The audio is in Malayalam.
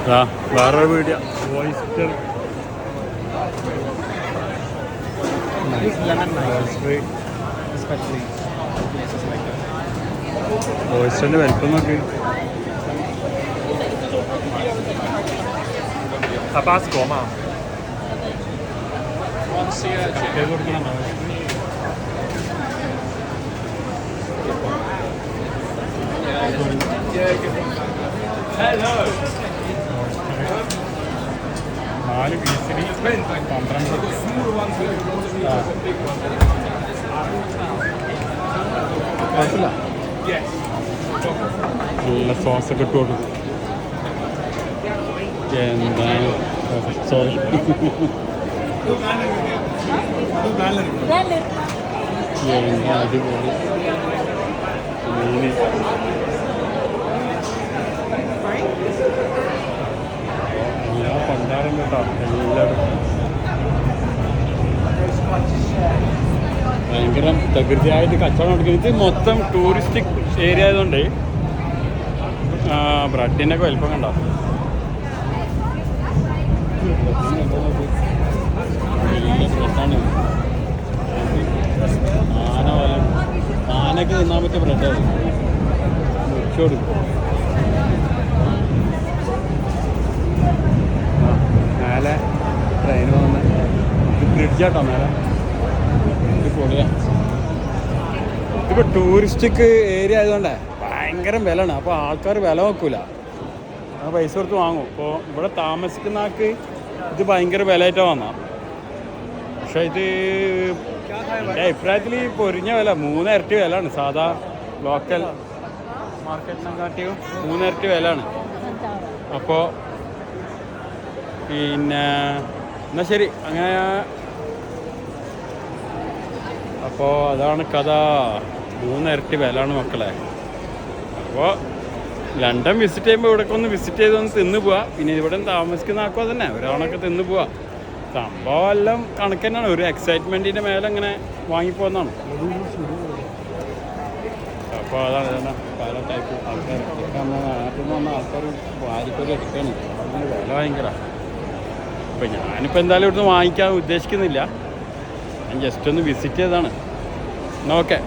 വേറൊരു വീഡിയോ ഓയിസ്റ്റർ ഓയിസ്റ്ററിൻ്റെ വലിപ്പം നോക്കി. നാല് പീസിന് 12. നല്ല സോസൊക്കെ ഇട്ട് കൊടുക്കും. എന്താണ് സോറി എന്താ അടിപൊളി മീന്. എല്ലാ പണ്ടാറും കേട്ടോ എല്ലാവരും. ഭയങ്കര പ്രകൃതിയായിട്ട് കച്ചവടം നടക്കുന്നത്. ഇത് മൊത്തം ടൂറിസ്റ്റിക് ഏരിയ ആയതുകൊണ്ട് ബ്രെഡിൻ്റെ ഒക്കെ വലിപ്പം കണ്ടോ. വലിയ ബ്രെഡാണ്. ആന പോലെ ആനക്ക് തിന്നാൻ പറ്റിയ ബ്രെഡാണ്. മുറിച്ചു കൊടുക്കും. മേലെ ട്രെയിൻ പോകുന്ന ബ്രിഡ്ജാട്ടോ മേലെ. ഇത് പൊളിയാ. ഇതിപ്പോൾ ടൂറിസ്റ്റിക് ഏരിയ ആയതുകൊണ്ടേ ഭയങ്കര വിലയാണ്. അപ്പോൾ ആൾക്കാർ വില നോക്കൂല, ആ പൈസ കൊടുത്ത് വാങ്ങും. ഇപ്പോൾ ഇവിടെ താമസിക്കുന്ന ആൾക്ക് ഇത് ഭയങ്കര വിലയായിട്ടാണ് വന്നാൽ. പക്ഷേ ഇത് എൻ്റെ അഭിപ്രായത്തിൽ പൊരിഞ്ഞ വില 3 ഇരട്ടി വിലയാണ്. സാധാ ലോക്കൽ മാർക്കറ്റിനെക്കാട്ടിയും 3 ഇരട്ടി വിലയാണ്. അപ്പോൾ പിന്നെ എന്നാൽ ശരി, അങ്ങനെ അപ്പോൾ അതാണ് കഥ. 3 ഇരട്ടി വിലയാണ് മക്കളെ. അപ്പോൾ ലണ്ടൻ വിസിറ്റ് ചെയ്യുമ്പോൾ ഇവിടെയൊക്കെ ഒന്ന് വിസിറ്റ് ചെയ്തൊന്ന് തിന്ന് പോവാ. പിന്നെ ഇവിടെ താമസിക്കുന്ന ആക്കോ തന്നെ ഒരാളൊക്കെ തിന്ന് പോവാ. സംഭവം എല്ലാം കണക്ക് തന്നെയാണ്. ഒരു എക്സൈറ്റ്മെൻറ്റിൻ്റെ മേലെ ഇങ്ങനെ വാങ്ങിപ്പോകുന്നതാണ്. അപ്പോൾ അതാണ് പല ടൈപ്പ് ആൾക്കാർ. നാട്ടിൽ നിന്ന് വന്ന ആൾക്കാർ വാരിക്കൊരു എടുക്കുകയാണ്. അതിന് വില ഭയങ്കര. അപ്പോൾ ഞാനിപ്പോൾ എന്തായാലും ഇവിടുന്ന് വാങ്ങിക്കാൻ ഉദ്ദേശിക്കുന്നില്ല. ഞാൻ ജസ്റ്റ് ഒന്ന് വിസിറ്റ് ചെയ്തതാണ്. എന്നാൽ ഓക്കെ.